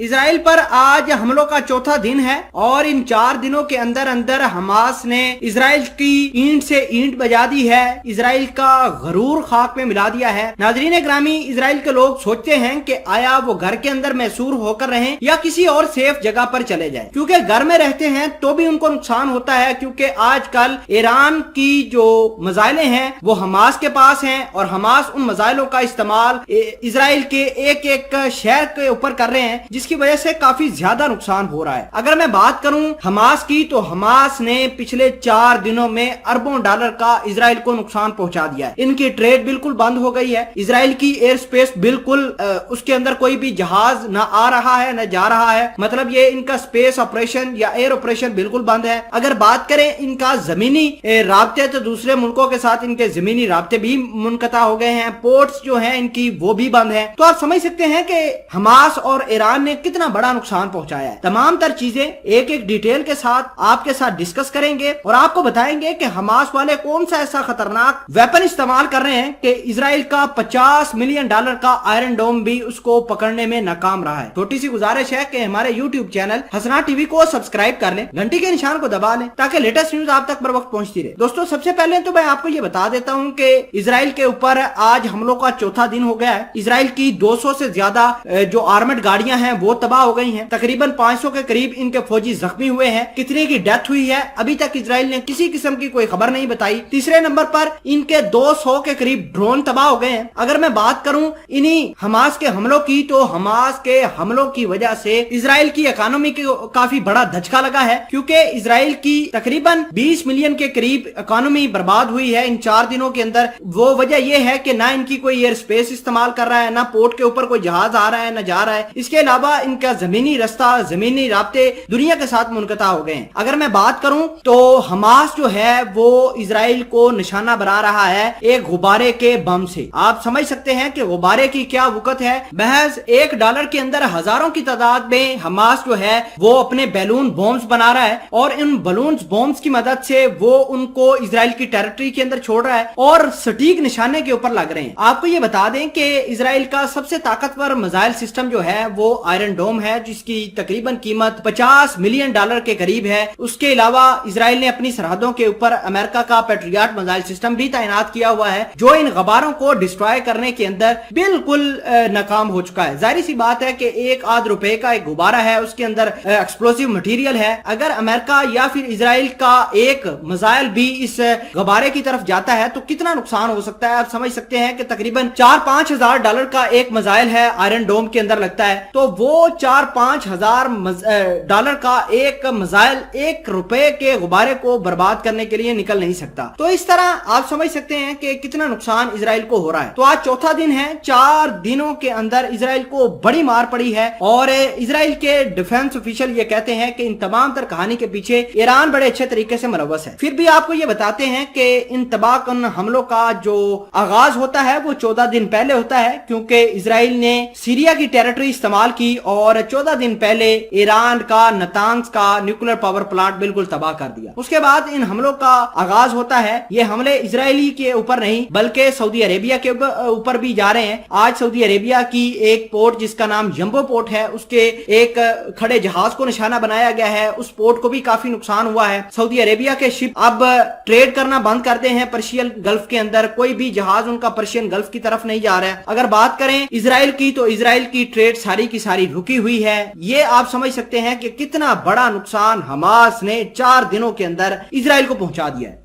Israel पर आज हमलों का चौथा दिन है और इन 4 दिनों के अंदर अंदर हमास ने इसराइल की ईंट से ईंट बजा दी है, इसराइल का गरूर खाक में मिला दिया है। नाजरीन ग्रामी, इसराइल के लोग सोचते हैं कि आया वो घर के अंदर महसूर होकर रहें या किसी और सेफ जगह पर चले जाएं, क्योंकि घर में रहते हैं तो भी उनको नुकसान होता है, क्योंकि आजकल ईरान की जो मजाइलें हैं वो हमास के पास हैं और हमास उन मजाइलों का इस्तेमाल इसराइल के एक एक शहर के ऊपर कर रहे हैं, जिसकी वजह से काफी ज्यादा नुकसान हो रहा है। अगर मैं बात करूं हमास की, तो हमास ने पिछले 4 दिनों में अरबों डॉलर का इसराइल को नुकसान पहुंचा दिया है। इनकी ट्रेड बिल्कुल बंद हो गई है, इसराइल की एयर स्पेस बिल्कुल उसके अंदर कोई भी जहाज न आ रहा है न जा रहा है, मतलब ये इनका स्पेस ऑपरेशन या एयर ऑपरेशन बिल्कुल बंद है। अगर बात करें इनका जमीनी राब्ते, तो दूसरे मुल्कों के साथ इनके जमीनी राब्ते भी मुनक़ता हो गए हैं, पोर्ट्स जो हैं इनकी वो भी बंद है। तो आप समझ सकते हैं कि हमास और ईरान ने कितना बड़ा नुकसान पहुंचाया है। तमाम तर चीजें एक एक डिटेल के साथ आपके साथ डिस्कस करेंगे और आपको बताएंगे कि हमास वाले कौन सा ऐसा खतरनाक वेपन इस्तेमाल कर रहे हैं कि इसराइल का $50 मिलियन का आयरन डोम भी उसको पकड़ने में नाकाम रहा है। छोटी सी गुजारिश है कि हमारे यूट्यूब चैनल हसना टीवी को सब्सक्राइब कर लें, घंटी के निशान को दबा लें ताकि लेटेस्ट न्यूज आप तक बर वक्त पहुंचती रहे। दोस्तों, सबसे पहले तो मैं आपको ये बता देता हूं कि इसराइल के ऊपर आज हमलों का चौथा दिन हो गया है। इसराइल की 200 से ज्यादा जो आर्मड गाड़ियां हैं वो तबाह हो गई हैं, तकरीबन 500 के करीब इनके फौजी जख्मी हुए हैं। कितने की डेथ हुई है अभी तक इसराइल ने किसी किस्म की कोई खबर नहीं बताई। तीसरे नंबर पर इनके 200 के करीब ड्रोन तबाह हो गए हैं। अगर मैं बात करूं इन्हीं हमास के हमलों की, तो हमास के हमलों की वजह से इसराइल की इकोनॉमी को काफी बड़ा धचका लगा है, क्योंकि इसराइल की तकरीबन 20 मिलियन के करीब इकोनॉमी बर्बाद हुई है इन 4 दिनों के अंदर। वो वजह यह है कि ना इनकी कोई एयर स्पेस इस्तेमाल कर रहा है, ना पोर्ट के ऊपर कोई जहाज आ रहा है न जा रहा है। इसके अलावा इनका जमीनी रास्ता, जमीनी राब्ते दुनिया के साथ मुनक़ता हो गए हैं। अगर मैं बात करूं तो हमास जो है वो इसराइल को निशाना बना रहा है एक गुब्बारे के बम से। आप समझ सकते हैं कि गुब्बारे की क्या वक़्त है। महज $1 के अंदर हजारों की तादाद में हमास जो है वो अपने बैलून बॉम्ब्स बना रहा है और इन बैलून बॉम्ब्स की मदद से वो उनको इसराइल की टेरिटरी के अंदर छोड़ रहा है और सटीक निशाने के ऊपर लग रहे हैं। आपको ये बता दें कि इसराइल का सबसे ताकतवर मिसाइल सिस्टम जो है वो आयरन डोम है, जिसकी तकरीबन कीमत $50 मिलियन के करीब है। उसके अलावा इसराइल ने अपनी सरहदों के ऊपर अमेरिका का पैट्रियट मिसाइल सिस्टम भी तैनात किया हुआ है, जो इन गबारों को डिस्ट्रॉय करने के अंदर बिल्कुल नाकाम हो चुका है। जाहिर सी बात है कि $1 का एक गुब्बारा है, उसके अंदर एक्सप्लोसिव मटेरियल है। अगर अमेरिका या फिर इसराइल का एक मिसाइल भी इस गुब्बारे की तरफ जाता है तो कितना नुकसान हो सकता है आप समझ सकते हैं कि तकरीबन $4-5 हजार का एक मिसाइल है आयरन डोम के अंदर लगता है, तो वो $4-5 हजार का एक मिसाइल $1 के गुब्बारे को बर्बाद करने के लिए निकल नहीं सकता। तो इस तरह आप समझ सकते हैं कि कितना नुकसान इसराइल को हो रहा है। तो आज चौथा दिन है, 4 दिनों के अंदर इसराइल को बड़ी मार पड़ी है और इसराइल के डिफेंस ऑफिशियल ये कहते हैं कि इन तमाम तर कहानी के पीछे ईरान बड़े अच्छे तरीके से मुलव्वस है। फिर भी आपको ये बताते हैं कि इन तबाहकुन हमलों का जो आगाज होता है वो 14 दिन पहले होता है, क्योंकि इसराइल ने सीरिया की टेरिटरी इस्तेमाल की और 14 दिन पहले ईरान का नतांज का न्यूक्लियर पावर प्लांट बिल्कुल तबाह कर दिया। उसके बाद इन हमलों का आगाज होता है। ये हमले इसराइली के ऊपर नहीं बल्कि सऊदी अरेबिया के ऊपर भी जा रहे हैं। आज सऊदी अरेबिया की एक पोर्ट जिसका नाम जंबो पोर्ट है, उसके एक खड़े जहाज को निशाना बनाया गया है। उस पोर्ट को भी काफी नुकसान हुआ है। सऊदी अरेबिया के शिप अब ट्रेड करना बंद करते हैं पर्शियन गल्फ के अंदर, कोई भी जहाज उनका पर्शियन गल्फ की तरफ नहीं जा रहा है। अगर बात करें इसराइल की, तो इसराइल की ट्रेड सारी की सारी रुकी हुई है। ये आप समझ सकते हैं कि कितना बड़ा नुकसान हमास ने 4 दिनों के अंदर इसराइल को पहुंचा दिया है।